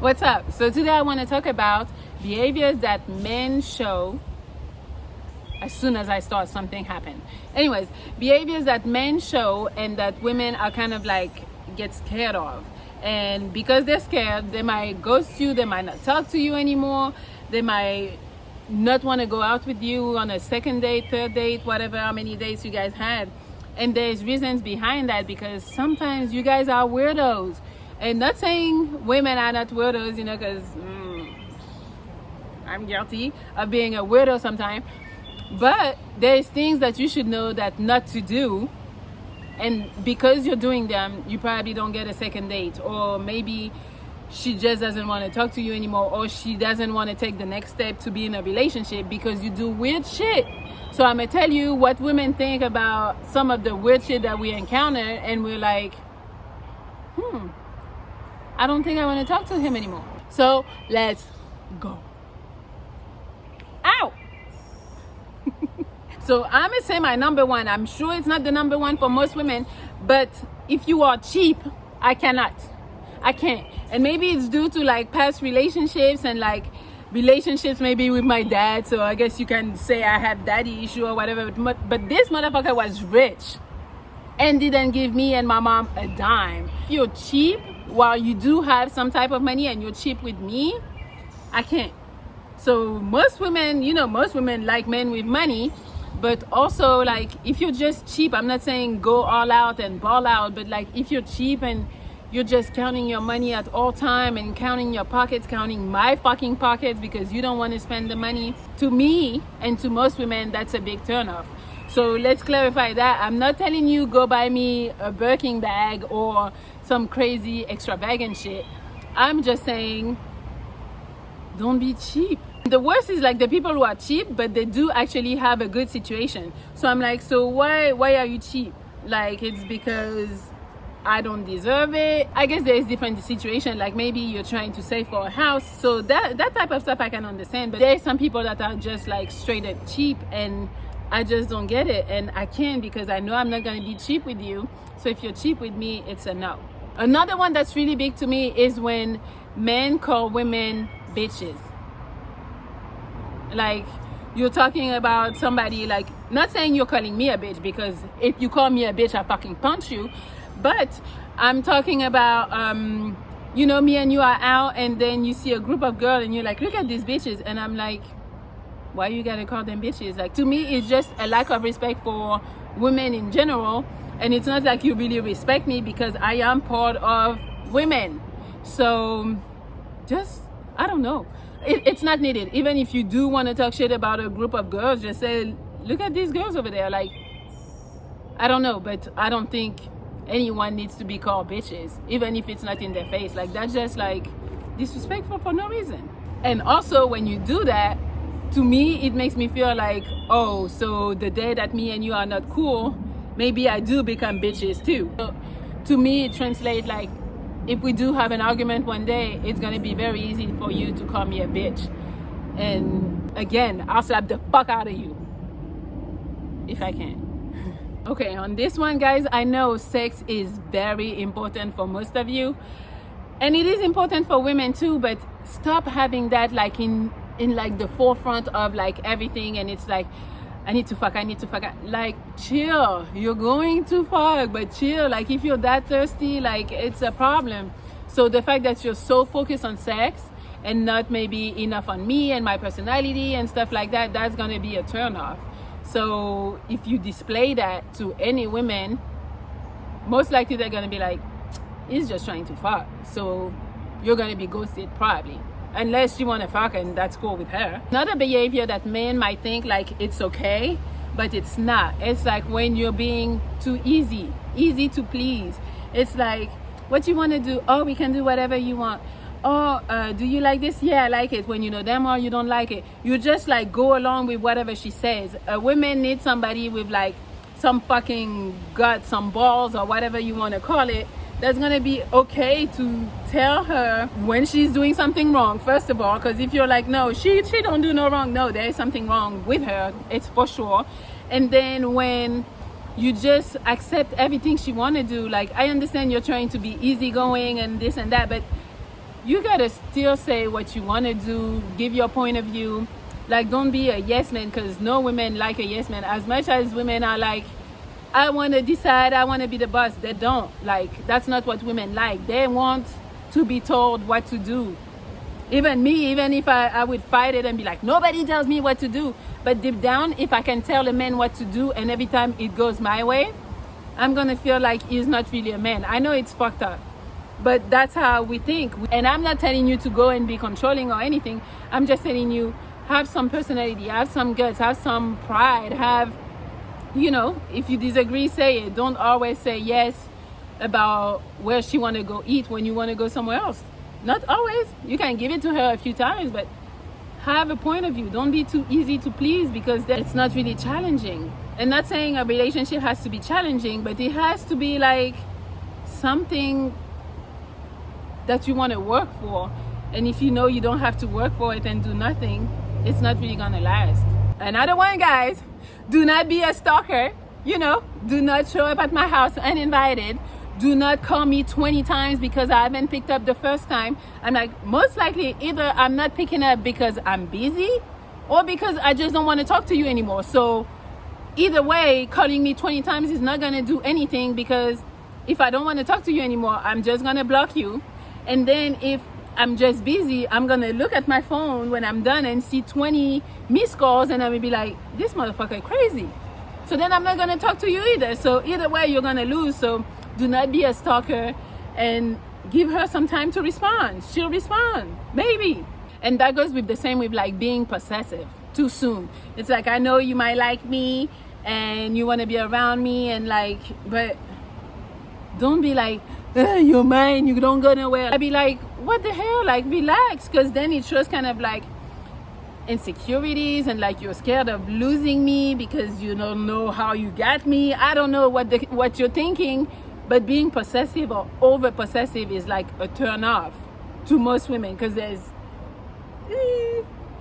What's up? So today I want to talk about behaviors that men show as soon as I start something happen. Anyways, behaviors that men show and that women are kind of like get scared of. And because they're scared, they might ghost you, they might not talk to you anymore, they might not want to go out with you on a second date, third date, whatever, how many dates you guys had. And there's reasons behind that, because sometimes you guys are weirdos. And not saying women are not weirdos, you know, because I'm guilty of being a weirdo sometimes. But there's things that you should know that not to do. And because you're doing them, you probably don't get a second date. Or maybe she just doesn't want to talk to you anymore. Or she doesn't want to take the next step to be in a relationship because you do weird shit. So I'm going to tell you what women think about some of the weird shit that we encounter. And we're like, I don't think I want to talk to him anymore. So let's go. Ow! So I'm going to say my number one. I'm sure it's not the number one for most women, but if you are cheap, I cannot. I can't. And maybe it's due to like past relationships and like relationships maybe with my dad. So I guess you can say I have daddy issue or whatever. But this motherfucker was rich and didn't give me and my mom a dime. If you're cheap while you do have some type of money and you're cheap with me, I can't. So most women, you know, most women like men with money. But also, like, if you're just cheap, I'm not saying go all out and ball out, but like if you're cheap and you're just counting your money at all time and counting your pockets, counting my fucking pockets because you don't want to spend the money, to me and to most women, that's a big turnoff. So let's clarify that. I'm not telling you go buy me a Birkin bag or some crazy extravagant shit. I'm just saying don't be cheap. The worst is like the people who are cheap, but they do actually have a good situation. So I'm like, so why are you cheap? Like, it's because I don't deserve it. I guess there is different situation. Like maybe you're trying to save for a house. So that type of stuff I can understand. But there's some people that are just like straight up cheap, and I just don't get it. And I can't, because I know I'm not going to be cheap with you. So if you're cheap with me, it's a no. Another one that's really big to me is when men call women bitches. Like, you're talking about somebody, like, not saying you're calling me a bitch, because if you call me a bitch, I fucking punch you. But I'm talking about, you know, me and you are out, and then you see a group of girls, and you're like, look at these bitches. And I'm like, why you gotta call them bitches? Like, to me, it's just a lack of respect for women in general. And it's not like you really respect me, because I am part of women. So just, I don't know. It's not needed. Even if you do want to talk shit about a group of girls, just say, look at these girls over there. Like, I don't know, but I don't think anyone needs to be called bitches, even if it's not in their face. Like, that's just like disrespectful for no reason. And also, when you do that, to me, it makes me feel like, oh, so the day that me and you are not cool, maybe I do become bitches too. So, to me, it translates like, if we do have an argument one day, it's going to be very easy for you to call me a bitch. And again, I'll slap the fuck out of you if I can. Okay, on this one, guys, I know sex is very important for most of you. And it is important for women too, but stop having that like in like the forefront of like everything. And it's like, I need to fuck. Like, chill. You're going to fuck, but chill. Like, if you're that thirsty, like, it's a problem. So the fact that you're so focused on sex and not maybe enough on me and my personality and stuff like that, that's going to be a turnoff. So if you display that to any women, most likely they're going to be like, he's just trying to fuck. So you're going to be ghosted probably. Unless you want to fuck, and that's cool with her. Another behavior that men might think like it's okay, but it's not. It's like when you're being too easy to please. It's like, what you want to do? Oh, we can do whatever you want. Oh, do you like this? Yeah, I like it. When you know damn well you don't like it, you just like go along with whatever she says. Women need somebody with like some fucking guts, some balls, or whatever you want to call it, that's gonna be okay to tell her when she's doing something wrong, first of all, because if you're like, no, she don't do no wrong, no, there is something wrong with her, it's for sure. And then when you just accept everything she want to do, like, I understand you're trying to be easygoing and this and that, but you gotta still say what you want to do, give your point of view. Like, don't be a yes man, because no women like a yes man. As much as women are like, I want to decide, I want to be the boss, they don't. Like, that's not what women like. They want to be told what to do. Even me, even if I would fight it and be like, nobody tells me what to do. But deep down, if I can tell a man what to do and every time it goes my way, I'm gonna feel like he's not really a man. I know it's fucked up, but that's how we think. And I'm not telling you to go and be controlling or anything. I'm just telling you, have some personality, have some guts, have some pride, have, you know, if you disagree, say it. Don't always say yes about where she want to go eat when you want to go somewhere else. Not always. You can give it to her a few times, but have a point of view. Don't be too easy to please, because it's not really challenging. And not saying a relationship has to be challenging, but it has to be like something that you want to work for. And if you know you don't have to work for it and do nothing, it's not really gonna last. Another one, guys, do not be a stalker. You know, do not show up at my house uninvited. Do not call me 20 times because I haven't picked up the first time. I'm like, most likely either I'm not picking up because I'm busy or because I just don't want to talk to you anymore. So either way, calling me 20 times is not gonna do anything, because if I don't want to talk to you anymore, I'm just gonna block you. And then if I'm just busy, I'm gonna look at my phone when I'm done and see 20 missed calls, and I'm gonna be like, this motherfucker crazy. So then I'm not gonna talk to you either. So either way, you're gonna lose. So do not be a stalker, and give her some time to respond. She'll respond, maybe. And that goes with the same with like being possessive too soon. It's like, I know you might like me and you want to be around me, and like, but don't be like, you're mine, you don't go nowhere. I'd be like, what the hell? Like, relax, because then it shows kind of like insecurities, and like you're scared of losing me because you don't know how you got me. I don't know what you're thinking, but being possessive or over possessive is like a turn off to most women, because there's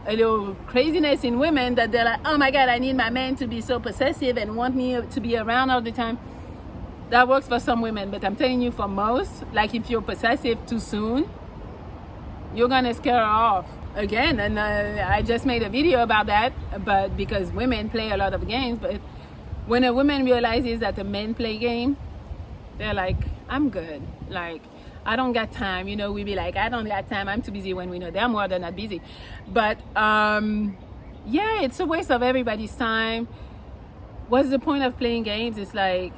a little craziness in women that they're like, oh my God, I need my man to be so possessive and want me to be around all the time. That works for some women, but I'm telling you, for most, like if you're possessive too soon, you're gonna scare her off again. And I just made a video about that, but because women play a lot of games, but when a woman realizes that a man play game, they're like, I'm good, like I don't got time. You know, we be like, I don't got time, I'm too busy, when we know damn well they're not busy. But yeah, it's a waste of everybody's time. What's the point of playing games? It's like,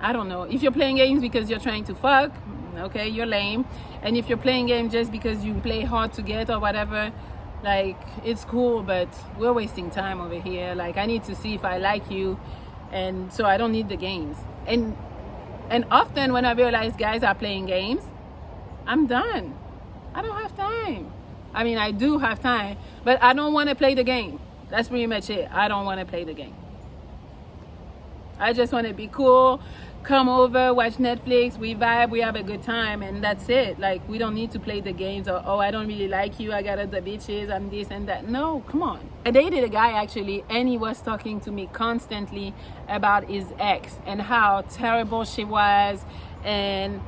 I don't know. If you're playing games because you're trying to fuck, okay, you're lame. And if you're playing games just because you play hard to get or whatever, like, it's cool, but we're wasting time over here. Like, I need to see if I like you, and so I don't need the games. And often when I realize guys are playing games, I'm done. I don't have time. I mean, I do have time, but I don't want to play the game. That's pretty much it. I don't want to play the game. I just want to be cool, come over, watch Netflix, we vibe, we have a good time, and that's it. Like, we don't need to play the games, or, oh, I don't really like you, I got other bitches, I'm this and that. No, come on. I dated a guy actually, and he was talking to me constantly about his ex and how terrible she was. And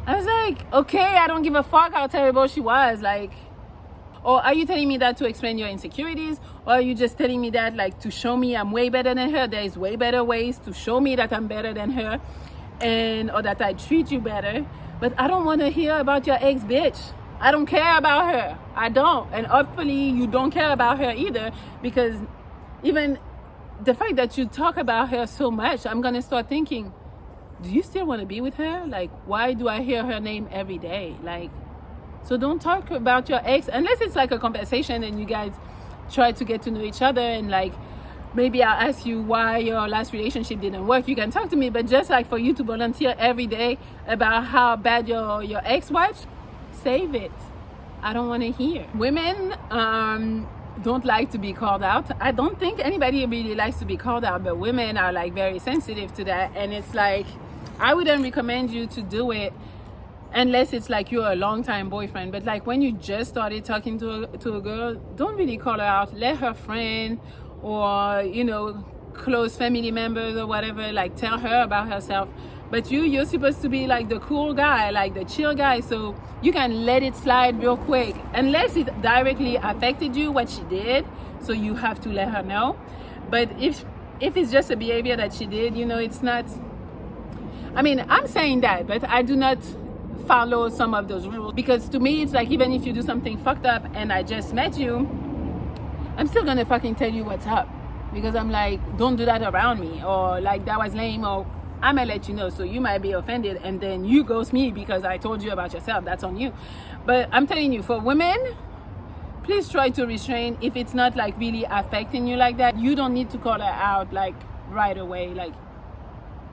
I was like, okay, I don't give a fuck how terrible she was. Like, or are you telling me that to explain your insecurities? Or are you just telling me that like to show me I'm way better than her? There is way better ways to show me that I'm better than her, and or that I treat you better. But I don't want to hear about your ex, bitch. I don't care about her. I don't. And hopefully you don't care about her either, because even the fact that you talk about her so much, I'm going to start thinking, do you still want to be with her? Like, why do I hear her name every day? Like, so don't talk about your ex unless it's like a conversation and you guys try to get to know each other, and like maybe I'll ask you why your last relationship didn't work. You can talk to me, but just like for you to volunteer every day about how bad your ex was, save it. I don't want to hear. Women don't like to be called out. I don't think anybody really likes to be called out, but women are like very sensitive to that. And it's like, I wouldn't recommend you to do it unless it's like you're a long-time boyfriend. But like when you just started talking to a girl, don't really call her out. Let her friend or, you know, close family members or whatever, like tell her about herself, But you're supposed to be like the cool guy, like the chill guy, so you can let it slide real quick, unless it directly affected you, what she did, so you have to let her know. But if it's just a behavior that she did, you know, it's not, I mean, I'm saying that, but I do not follow some of those rules, because to me it's like, even if you do something fucked up and I just met you, I'm still gonna fucking tell you what's up, because I'm like, don't do that around me, or like, that was lame, or I'm gonna let you know. So you might be offended and then you ghost me because I told you about yourself. That's on you. But I'm telling you, for women, please try to restrain. If it's not like really affecting you like that, you don't need to call her out like right away. Like,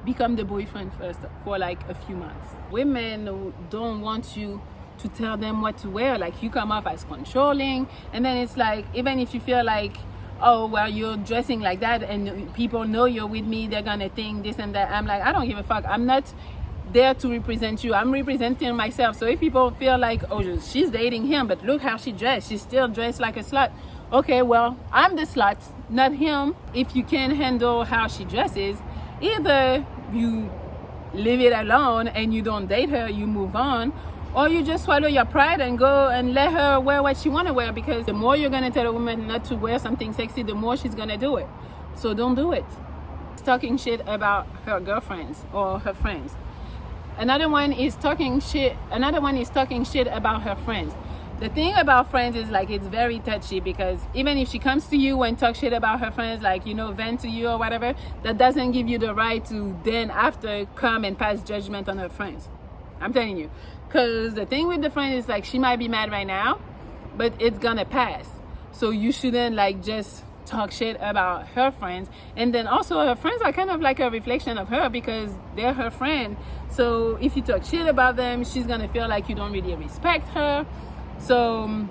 become the boyfriend first for like a few months. Women don't want you to tell them what to wear. Like, you come off as controlling, and then it's like, even if you feel like, oh well, you're dressing like that and people know you're with me, they're gonna think this and that. I'm like, I don't give a fuck. I'm not there to represent you. I'm representing myself. So if people feel like, oh, she's dating him, but look how she dressed, she's still dressed like a slut. Okay, well, I'm the slut, not him. If you can't handle how she dresses, either you leave it alone and you don't date her, you move on, or you just swallow your pride and go and let her wear what she want to wear, because the more you're going to tell a woman not to wear something sexy, the more she's going to do it. So don't do it. Talking shit about her girlfriends or her friends. Another one is talking shit about her friends. The thing about friends is like, it's very touchy, because even if she comes to you and talk shit about her friends, like, you know, vent to you or whatever, that doesn't give you the right to then after come and pass judgment on her friends. I'm telling you. Because the thing with the friend is like, she might be mad right now, but it's gonna pass. So you shouldn't like just talk shit about her friends. And then also, her friends are kind of like a reflection of her, because they're her friend. So if you talk shit about them, she's gonna feel like you don't really respect her. So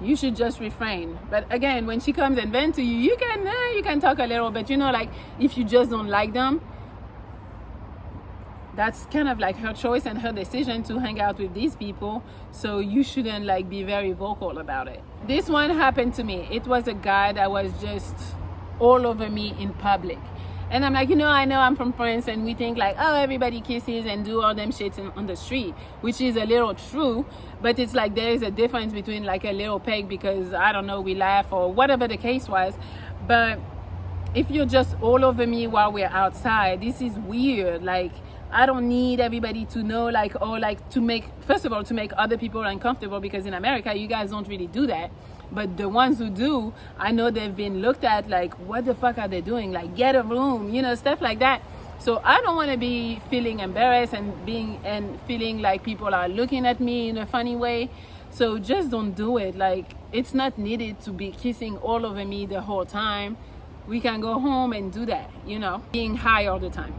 you should just refrain. But again, when she comes and vent to you, you can talk a little, but you know, like, if you just don't like them, that's kind of like her choice and her decision to hang out with these people. So you shouldn't like be very vocal about it. This one happened to me. It was a guy that was just all over me in public. And I'm like, you know I'm from France, and we think like, oh, everybody kisses and do all them shits on the street, which is a little true, but it's like, there is a difference between like a little peg, because I don't know, we laugh or whatever the case was. But if you're just all over me while we're outside, this is weird. Like, I don't need everybody to know, like, or like to make, first of all, to make other people uncomfortable, because in America, you guys don't really do that. But the ones who do, I know they've been looked at like, what the fuck are they doing? Like, get a room, you know, stuff like that. So I don't want to be feeling embarrassed and feeling like people are looking at me in a funny way. So just don't do it. Like, it's not needed to be kissing all over me the whole time. We can go home and do that, you know, being high all the time.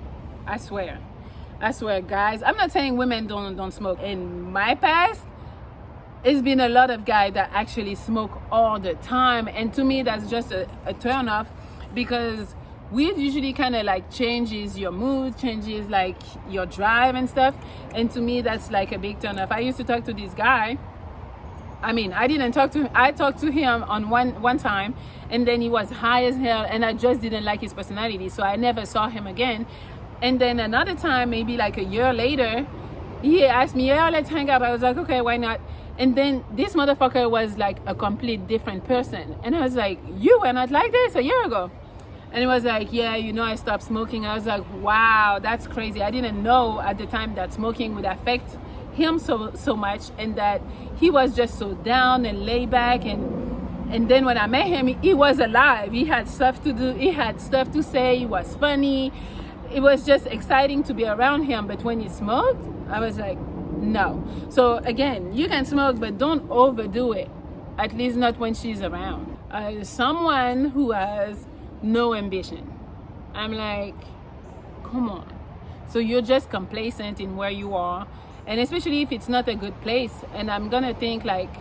I swear, guys. I'm not saying women don't smoke. In my past, it's been a lot of guys that actually smoke all the time, and to me that's just a turn off, because weed usually kind of like changes your mood, changes like your drive and stuff, and to me that's like a big turn off. I used to talk to this guy. I mean, I didn't talk to him. I talked to him on one time, and then he was high as hell, and I just didn't like his personality, so I never saw him again. And then another time, maybe like a year later, he asked me, yeah, let's hang out. I was like, okay, why not? And then this motherfucker was like a complete different person. And I was like, you were not like this a year ago. And he was like, yeah, you know, I stopped smoking. I was like, wow, that's crazy. I didn't know at the time that smoking would affect him so much, and that he was just so down and laid back. And then when I met him, he was alive. He had stuff to do. He had stuff to say. He was funny. It was just exciting to be around him. But when he smoked, I was like, no. So again, you can smoke, but don't overdo it. At least not when she's around. Someone who has no ambition. I'm like, come on. So you're just complacent in where you are, and especially if it's not a good place. And I'm gonna think like,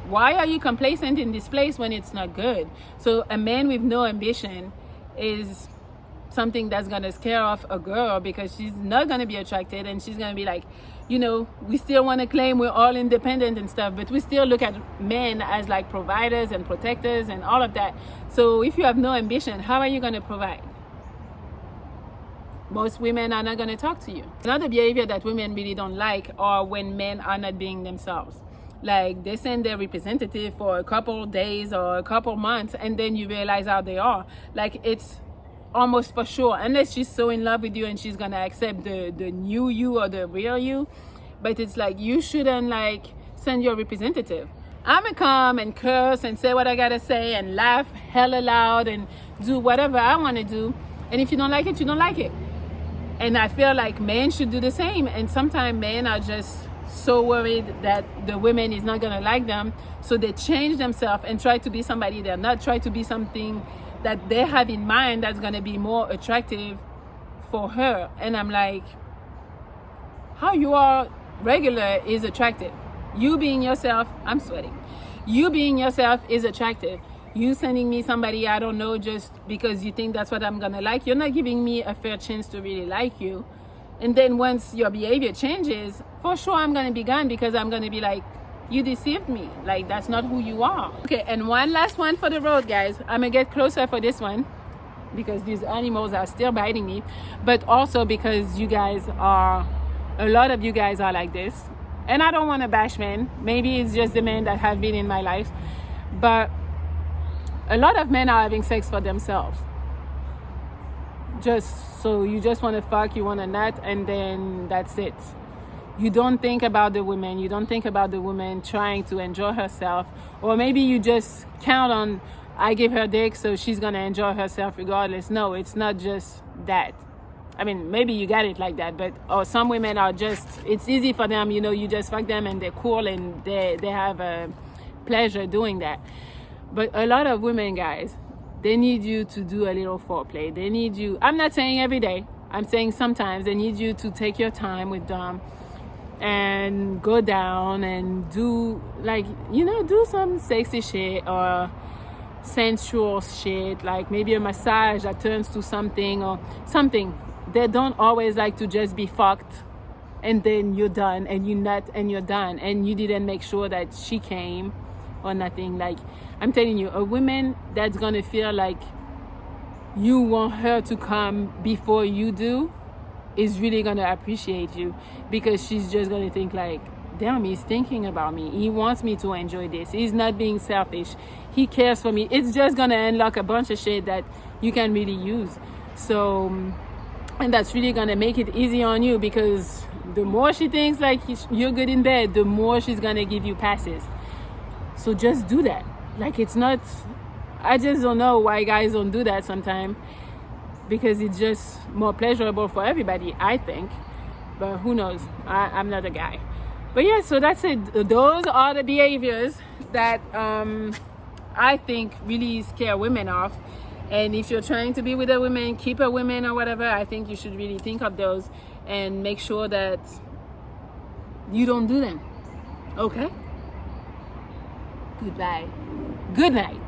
why are you complacent in this place when it's not good? So a man with no ambition is something that's gonna scare off a girl, because she's not gonna be attracted, and she's gonna be like, you know, we still want to claim we're all independent and stuff, but we still look at men as like providers and protectors and all of that. So if you have no ambition, how are you going to provide? most women are not going to talk to you. Another behavior that women really don't like are when men are not being themselves. Like they send their representative for a couple days or a couple months, and then you realize how they are. Like it's almost for sure, unless she's so in love with you and she's gonna accept the new you or the real you. But it's like you shouldn't like send your representative. I'ma come and curse and say what I gotta say and laugh hella loud and do whatever I want to do. And if you don't like it, you don't like it. And I feel like men should do the same. And sometimes men are just so worried that the women is not gonna like them, so they change themselves and try to be somebody they're not, try to be something that they have in mind that's gonna be more attractive for her. And I'm like, how you are regular is attractive. You being yourself, I'm sweating. You being yourself is attractive. You sending me somebody I don't know just because you think that's what I'm gonna like, you're not giving me a fair chance to really like you. And then once your behavior changes, for sure I'm gonna be gone, because I'm gonna be like, you deceived me. Like that's not who you are. Okay, and one last one for the road, guys. I'm gonna get closer for this one because these animals are still biting me, but also because you guys are, a lot of you guys are like this. And I don't want to bash men. Maybe it's just the men that have been in my life, but a lot of men are having sex for themselves. Just so you just want to fuck, you want to nut, and then that's it. You don't think about the woman. You don't think about the woman trying to enjoy herself. Or maybe you just count on, I give her dick, so she's going to enjoy herself regardless. No, it's not just that. I mean, maybe you got it like that, but or some women are just, it's easy for them, you know, you just fuck them and they're cool and they have a pleasure doing that. But a lot of women, guys, they need you to do a little foreplay. They need you, I'm not saying every day, I'm saying sometimes they need you to take your time with them and go down and do, like, you know, do some sexy shit or sensual shit, like maybe a massage that turns to something or something. They don't always like to just be fucked and then you're done and you nut and you're done and you didn't make sure that she came or nothing. Like, I'm telling you, a woman that's gonna feel like you want her to come before you do is really gonna appreciate you, because she's just gonna think like, damn, he's thinking about me. He wants me to enjoy this. He's not being selfish. He cares for me. It's just gonna unlock a bunch of shit that you can really use. So, and that's really gonna make it easy on you, because the more she thinks like you're good in bed, the more she's gonna give you passes. So just do that. Like, it's not, I just don't know why guys don't do that sometimes, because it's just more pleasurable for everybody, I think. But who knows? I'm not a guy. But yeah, so that's it. Those are the behaviors that I think really scare women off. And if you're trying to be with a woman, keep a woman or whatever, I think you should really think of those and make sure that you don't do them. Okay? Goodbye. Good night.